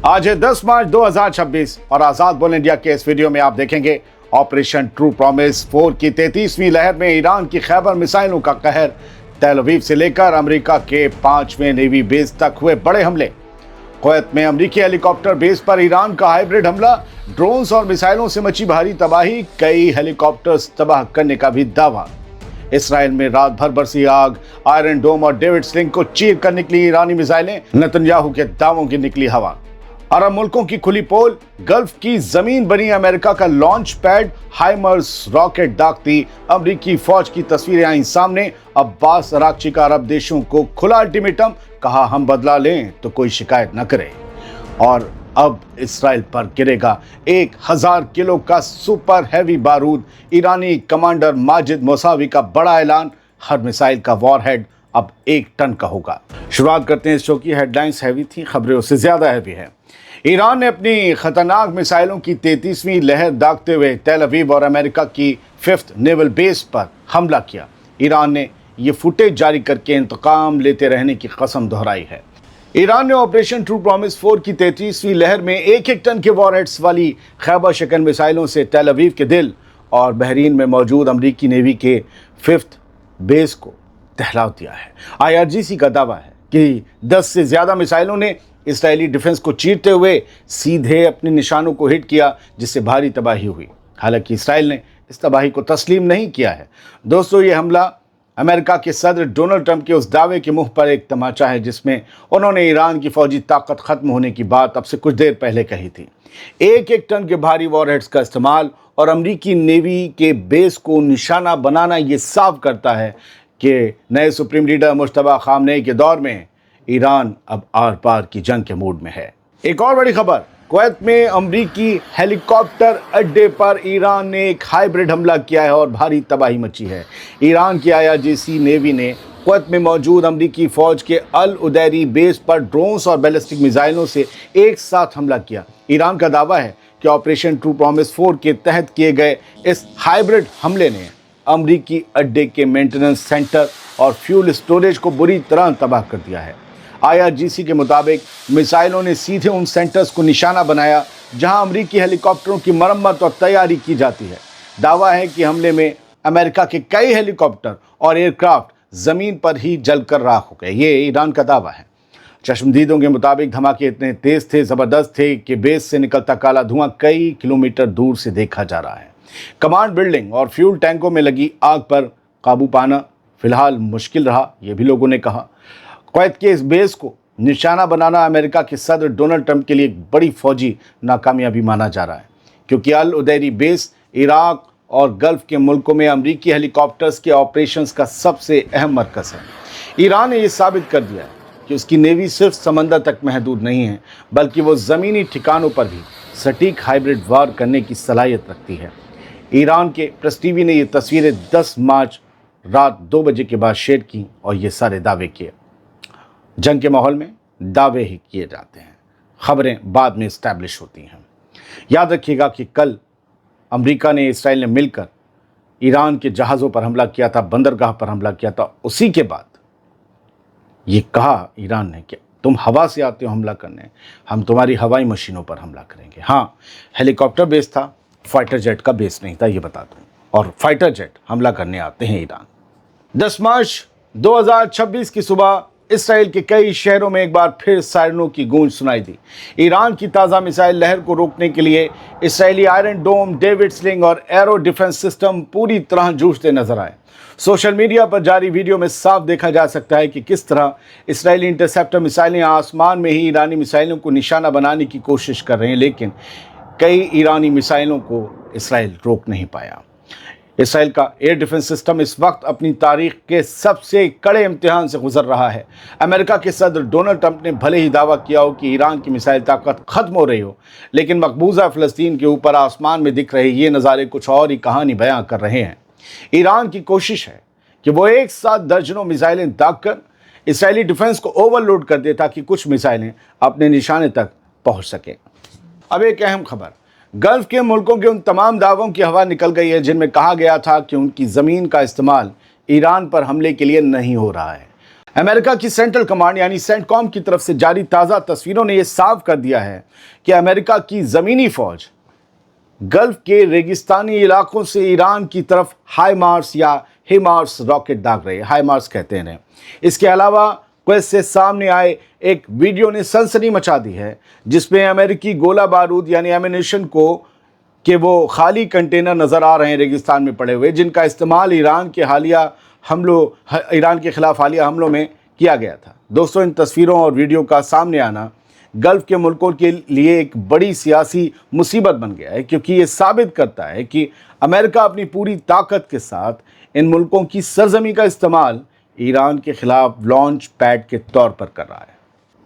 आज है 10 मार्च 2026 और आजाद बोल इंडिया के इस वीडियो में आप देखेंगे ऑपरेशन ट्रू प्रॉमिस 4 की 33वीं लहर में ईरान की खैबर मिसाइलों का कहर, तेल अवीव से लेकर अमेरिका के 5वें नेवी बेस तक हुए बड़े हमले। कुवैत में अमेरिकी हेलीकॉप्टर बेस पर ईरान का हाइब्रिड हमला, ड्रोन्स और मिसाइलों से मची भारी तबाही, कई हेलीकॉप्टर्स तबाह करने का भी दावा। इसराइल में रात भर बरसी आग, आयरन डोम और डेविड स्लिंग को चीर कर निकली ईरानी मिसाइलें, नेतन्याहू के दावों की निकली हवा। अरब मुल्कों की खुली पोल, गल्फ की जमीन बनी अमेरिका का लॉन्च पैड, हाइमर्स रॉकेट दागती अमेरिकी फौज की तस्वीरें आई सामने। अब्बास अरागची का अरब देशों को खुला अल्टीमेटम, कहा हम बदला लें तो कोई शिकायत न करे। और अब इसराइल पर गिरेगा 1000 किलो का सुपर हैवी बारूद, ईरानी कमांडर माजिद मौसावी का बड़ा ऐलान, हर मिसाइल का वॉरहेड अब 1 टन का होगा। शुरुआत करते हैं इस शो की। हेडलाइंस हैवी थी, खबरें उससे ज्यादा हैवी है। ईरान ने अपनी खतरनाक मिसाइलों की 33वीं लहर दागते हुए तेल अवीव और अमेरिका की 5th नेवल बेस पर हमला किया। ईरान ने ये फुटेज जारी करके इंतकाम लेते रहने की कसम दोहराई है। ईरान ने ऑपरेशन ट्रू प्रॉमिस 4 की 33वीं लहर में 1-1 टन के वॉरहेड्स वाली खैबर शिकन मिसाइलों से तेल अवीव के दिल और बहरीन में मौजूद अमरीकी नेवी के 5th बेस को दहला दिया है। IRGC का दावा है कि 10 से ज्यादा मिसाइलों ने इसराइली डिफेंस को चीरते हुए सीधे अपने निशानों को हिट किया, जिससे भारी तबाही हुई। हालांकि इसराइल ने इस तबाही को तस्लीम नहीं किया है। दोस्तों, ये हमला अमेरिका के सदर डोनाल्ड ट्रंप के उस दावे के मुंह पर एक तमाचा है जिसमें उन्होंने ईरान की फौजी ताकत खत्म होने की बात अब से कुछ देर पहले कही थी। 1-1 टन के भारी वॉरहेड्स का इस्तेमाल और अमरीकी नेवी के बेस को निशाना बनाना ये साफ करता है कि नए सुप्रीम लीडर मुश्तबा खामनेई के दौर में ईरान अब आर पार की जंग के मूड में है। एक और बड़ी खबर, कुवैत में अमरीकी हेलीकॉप्टर अड्डे पर ईरान ने एक हाइब्रिड हमला किया है और भारी तबाही मची है। ईरान की IRGC नेवी ने कुवैत में मौजूद अमरीकी फौज के अल उदैरी बेस पर ड्रोन्स और बैलिस्टिक मिसाइलों से एक साथ हमला किया। ईरान का दावा है कि ऑपरेशन ट्रू प्रॉमिस 4 के तहत किए गए इस हाइब्रिड हमले ने अमरीकी अड्डे के मेंटेनेंस सेंटर और फ्यूल स्टोरेज को बुरी तरह तबाह कर दिया है। IRGC के मुताबिक मिसाइलों ने सीधे उन सेंटर्स को निशाना बनाया जहां अमरीकी हेलीकॉप्टरों की मरम्मत और तैयारी की जाती है। दावा है कि हमले में अमेरिका के कई हेलीकॉप्टर और एयरक्राफ्ट जमीन पर ही जलकर राख हो गए। ये ईरान का दावा है। चश्मदीदों के मुताबिक धमाके इतने तेज थे, जबरदस्त थे कि बेस से निकलता काला धुआं कई किलोमीटर दूर से देखा जा रहा है। कमांड बिल्डिंग और फ्यूल टैंकों में लगी आग पर काबू पाना फिलहाल मुश्किल रहा, ये भी लोगों ने कहा। कुवैत के इस बेस को निशाना बनाना अमेरिका के सदर डोनाल्ड ट्रंप के लिए एक बड़ी फौजी नाकामयाबी माना जा रहा है, क्योंकि अल उदैरी बेस इराक और गल्फ के मुल्कों में अमरीकी हेलीकॉप्टर्स के ऑपरेशंस का सबसे अहम मरकज है। ईरान ने यह साबित कर दिया है कि उसकी नेवी सिर्फ समंदर तक महदूद नहीं है, बल्कि वो ज़मीनी ठिकानों पर भी सटीक हाइब्रिड वार करने की सलाहियत रखती है। ईरान के प्रेस टीवी ने ये तस्वीरें 10 मार्च रात 2 बजे के बाद शेयर की और ये सारे दावे किए। जंग के माहौल में दावे ही किए जाते हैं, खबरें बाद में इस्टेब्लिश होती हैं। याद रखिएगा कि कल अमेरिका ने इसराइल ने मिलकर ईरान के जहाज़ों पर हमला किया था, बंदरगाह पर हमला किया था। उसी के बाद ये कहा ईरान ने कि तुम हवा से आते हो हमला करने, हम तुम्हारी हवाई मशीनों पर हमला करेंगे। हाँ, हेलीकॉप्टर बेस था, फाइटर जेट का बेस नहीं था, ये बता दूँ। और फाइटर जेट हमला करने आते हैं ईरान। 10 मार्च 2026 की सुबह इसराइल के कई शहरों में एक बार फिर सायरनों की गूंज सुनाई दी। ईरान की ताज़ा मिसाइल लहर को रोकने के लिए इसराइली आयरन डोम, डेविड स्लिंग और एरो डिफेंस सिस्टम पूरी तरह जूझते नजर आए। सोशल मीडिया पर जारी वीडियो में साफ देखा जा सकता है कि किस तरह इसराइली इंटरसेप्टर मिसाइलें आसमान में ही ईरानी मिसाइलों को निशाना बनाने की कोशिश कर रहे हैं, लेकिन कई ईरानी मिसाइलों को इसराइल रोक नहीं पाया। इसराइल का एयर डिफेंस सिस्टम इस वक्त अपनी तारीख के सबसे कड़े इम्तिहान से गुजर रहा है। अमेरिका के सदर डोनाल्ड ट्रंप ने भले ही दावा किया हो कि ईरान की मिसाइल ताकत खत्म हो रही हो, लेकिन मकबूजा फ़लस्तीन के ऊपर आसमान में दिख रहे ये नज़ारे कुछ और ही कहानी बयां कर रहे हैं। ईरान की कोशिश है कि वो एक साथ दर्जनों मिसाइलें दागकर इसराइली डिफेंस को ओवरलोड कर दे ताकि कुछ मिसाइलें अपने निशाने तक पहुँच सकें। अब एक अहम खबर, गल्फ के मुल्कों के उन तमाम दावों की हवा निकल गई है जिनमें कहा गया था कि उनकी ज़मीन का इस्तेमाल ईरान पर हमले के लिए नहीं हो रहा है। अमेरिका की सेंट्रल कमांड यानी सेंटकॉम की तरफ से जारी ताज़ा तस्वीरों ने यह साफ कर दिया है कि अमेरिका की ज़मीनी फौज गल्फ के रेगिस्तानी इलाकों से ईरान की तरफ हाइमार्स या हिमार्स रॉकेट दाग रहे हैं। हाइमार्स कहते हैं। इसके अलावा क्वेस से सामने आए एक वीडियो ने सनसनी मचा दी है, जिसमें अमेरिकी गोला बारूद यानी एमिनेशन के वो खाली कंटेनर नज़र आ रहे हैं रेगिस्तान में पड़े हुए, जिनका इस्तेमाल ईरान के खिलाफ हालिया हमलों में किया गया था। दोस्तों, इन तस्वीरों और वीडियो का सामने आना गल्फ के मुल्कों के लिए एक बड़ी सियासी मुसीबत बन गया है, क्योंकि ये साबित करता है कि अमेरिका अपनी पूरी ताकत के साथ इन मुल्कों की सरजमी का इस्तेमाल ईरान के खिलाफ लॉन्च पैड के तौर पर कर रहा है।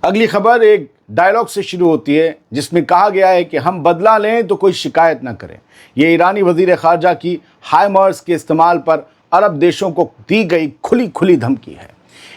अगली खबर एक डायलॉग से शुरू होती है, जिसमें कहा गया है कि हम बदला लें तो कोई शिकायत न करें। ये ईरानी वज़ीर ख़ारजा की हाइमार्स के इस्तेमाल पर अरब देशों को दी गई खुली धमकी है।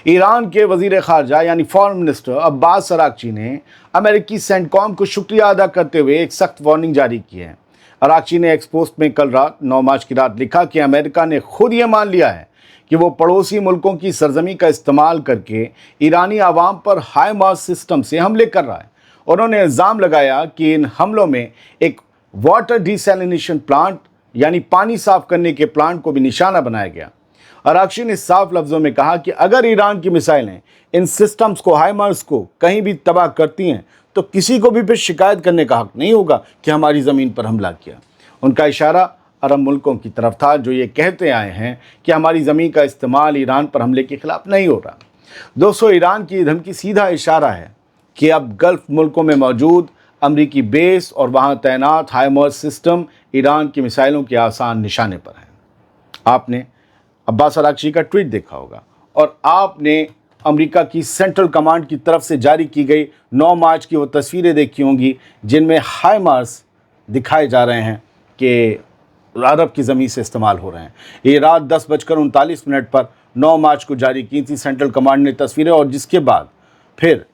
ईरान के वज़ीर ख़ारजा यानी फॉरेन मिनिस्टर अब्बास अरागची ने अमेरिकी सेंटकॉम को शुक्रिया अदा करते हुए एक सख्त वार्निंग जारी की है। अरागची ने एक्स पोस्ट में कल रात 9 मार्च की रात लिखा कि अमेरिका ने खुद ये मान लिया है कि वो पड़ोसी मुल्कों की सरजमी का इस्तेमाल करके ईरानी आवाम पर हाइमार्स सिस्टम से हमले कर रहा है। उन्होंने इल्ज़ाम लगाया कि इन हमलों में एक वाटर डिसैलिनेशन प्लांट यानी पानी साफ करने के प्लांट को भी निशाना बनाया गया। अरागची ने साफ लफ्ज़ों में कहा कि अगर ईरान की मिसाइलें इन सिस्टम्स को, हाइमार्स को कहीं भी तबाह करती हैं, तो किसी को भी फिर शिकायत करने का हक नहीं होगा कि हमारी ज़मीन पर हमला किया। उनका इशारा अरब मुल्कों की तरफ था, जो ये कहते आए हैं कि हमारी ज़मीन का इस्तेमाल ईरान पर हमले के खिलाफ नहीं हो रहा। दोस्तों, ईरान की धमकी सीधा इशारा है कि अब गल्फ मुल्कों में मौजूद अमरीकी बेस और वहाँ तैनात हाइमार्स सिस्टम ईरान की मिसाइलों के आसान निशाने पर हैं। आपने अब्बास अरागची का ट्वीट देखा होगा और आपने अमेरिका की सेंट्रल कमांड की तरफ से जारी की गई 9 मार्च की वो तस्वीरें देखी होंगी, जिनमें हाइमार्स दिखाए जा रहे हैं कि अरब की ज़मीन से इस्तेमाल हो रहे हैं। ये रात 10:39 पर 9 मार्च को जारी की थी सेंट्रल कमांड ने तस्वीरें, और जिसके बाद फिर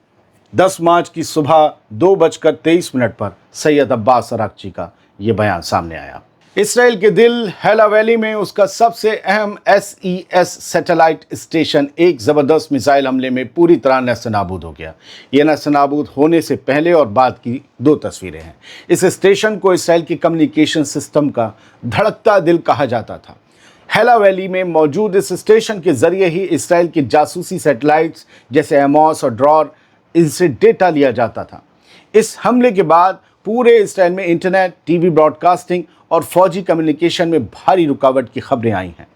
10 मार्च की सुबह 2:23 पर सैयद अब्बास अरागची का ये बयान सामने आया। इसराइल के दिल हैला वैली में उसका सबसे अहम SES सैटेलाइट स्टेशन एक ज़बरदस्त मिसाइल हमले में पूरी तरह नेस्तनाबूद हो गया। ये नेस्तनाबूद होने से पहले और बाद की 2 तस्वीरें हैं। इस स्टेशन को इसराइल की कम्युनिकेशन सिस्टम का धड़कता दिल कहा जाता था। हैला वैली में मौजूद इस स्टेशन के ज़रिए ही इसराइल की जासूसी सैटेलाइट्स जैसे एमॉस और ड्रॉर, इनसे डेटा लिया जाता था। इस हमले के बाद पूरे इसराइल में इंटरनेट, टीवी ब्रॉडकास्टिंग और फौजी कम्युनिकेशन में भारी रुकावट की खबरें आई हैं।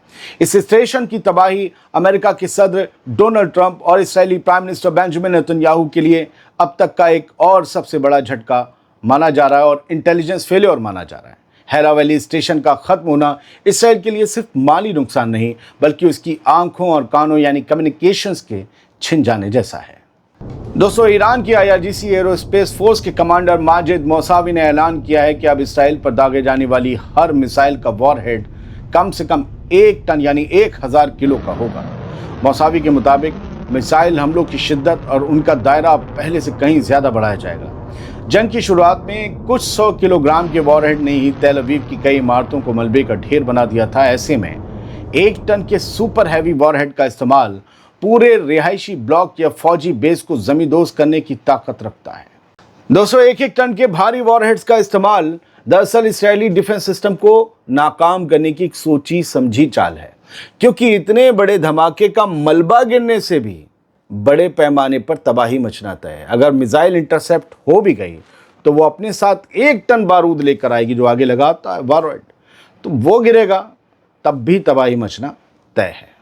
इस स्टेशन की तबाही अमेरिका के सदर डोनाल्ड ट्रंप और Israeli prime minister Benjamin Netanyahu के लिए अब तक का एक और सबसे बड़ा झटका माना जा रहा है और इंटेलिजेंस फेल्योर माना जा रहा है। हैला वैली स्टेशन का ख़त्म होना इसराइल के लिए सिर्फ माली नुकसान नहीं, बल्कि उसकी आंखों और कानों यानी कम्युनिकेशंस के छिन जाने जैसा है। दोस्तों, ईरान की IRGC एरोस्पेस फोर्स के कमांडर माजिद मौसावी ने ऐलान किया है कि अब इसराइल पर दागे जाने वाली हर मिसाइल का वॉरहेड कम से कम 1 टन यानी 1000 किलो का होगा। मौसावी के मुताबिक मिसाइल हमलों की शिद्दत और उनका दायरा पहले से कहीं ज़्यादा बढ़ाया जाएगा। जंग की शुरुआत में कुछ 100 किलोग्राम के वॉरहेड ने ही तेल अवीव की कई इमारतों को मलबे का ढेर बना दिया था। ऐसे में 1 टन के सुपर हैवी वॉरहेड का इस्तेमाल पूरे रिहायशी ब्लॉक या फौजी बेस को जमींदोज करने की ताकत रखता है। दोस्तों, 1-1 टन के भारी वॉरहेड्स का इस्तेमाल दरअसल इसराइली डिफेंस सिस्टम को नाकाम करने की एक सोची समझी चाल है, क्योंकि इतने बड़े धमाके का मलबा गिरने से भी बड़े पैमाने पर तबाही मचना तय है। अगर मिसाइल इंटरसेप्ट हो भी गई तो वो अपने साथ 1 टन बारूद लेकर आएगी, जो आगे लगाता है वॉरहेड, तो वो गिरेगा, तब भी तबाही मचना तय है।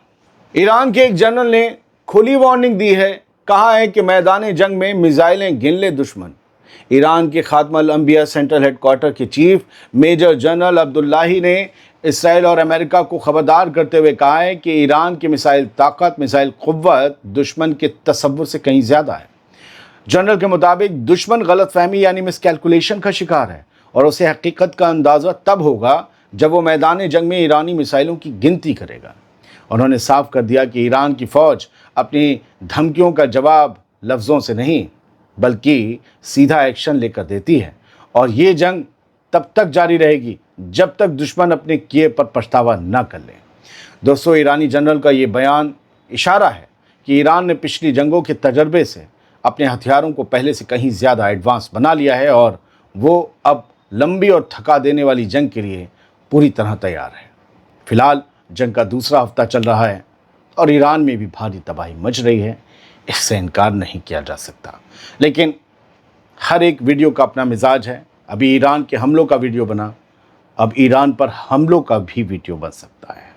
ईरान के एक जनरल ने खुली वार्निंग दी है, कहा है कि मैदान जंग में मिसाइलें गिन ले दुश्मन। ईरान के खात्मा अंबिया सेंट्रल हेडक्वार्टर के चीफ मेजर जनरल अब्दुल्लाही ने इसराइल और अमेरिका को खबरदार करते हुए कहा है कि ईरान की मिसाइल ताकत, मिसाइल क़ुव्वत दुश्मन के तसव्वुर से कहीं ज़्यादा है। जनरल के मुताबिक दुश्मन गलतफहमी यानी मिसकैलकुलेशन का शिकार है और उसे हकीकत का अंदाज़ा तब होगा जब वो मैदान जंग में ईरानी मिसाइलों की गिनती करेगा। उन्होंने साफ कर दिया कि ईरान की फ़ौज अपनी धमकियों का जवाब लफ्ज़ों से नहीं बल्कि सीधा एक्शन लेकर देती है, और ये जंग तब तक जारी रहेगी जब तक दुश्मन अपने किए पर पछतावा न कर ले। दोस्तों, ईरानी जनरल का ये बयान इशारा है کہ ایران نے پچھلی جنگوں کے تجربے سے اپنے ہتھیاروں کو پہلے سے کہیں زیادہ ایڈوانس بنا لیا ہے اور وہ اب لمبی اور تھکا دینے والی جنگ کے لیے پوری طرح تیار ہے۔ فی الحال جنگ کا دوسرا ہفتہ چل رہا ہے اور ایران میں بھی بھاری تباہی مچ رہی ہے، اس سے انکار نہیں کیا جا سکتا۔ لیکن ہر ایک ویڈیو کا اپنا مزاج ہے۔ ابھی ایران کے حملوں کا ویڈیو بنا، اب ایران پر حملوں کا بھی ویڈیو بن سکتا ہے۔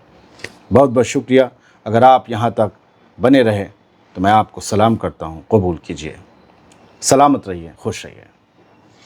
بہت بہت شکریہ۔ اگر آپ یہاں تک بنے رہے تو میں آپ کو سلام کرتا ہوں، قبول کیجئے۔ سلامت رہیے، خوش رہیے۔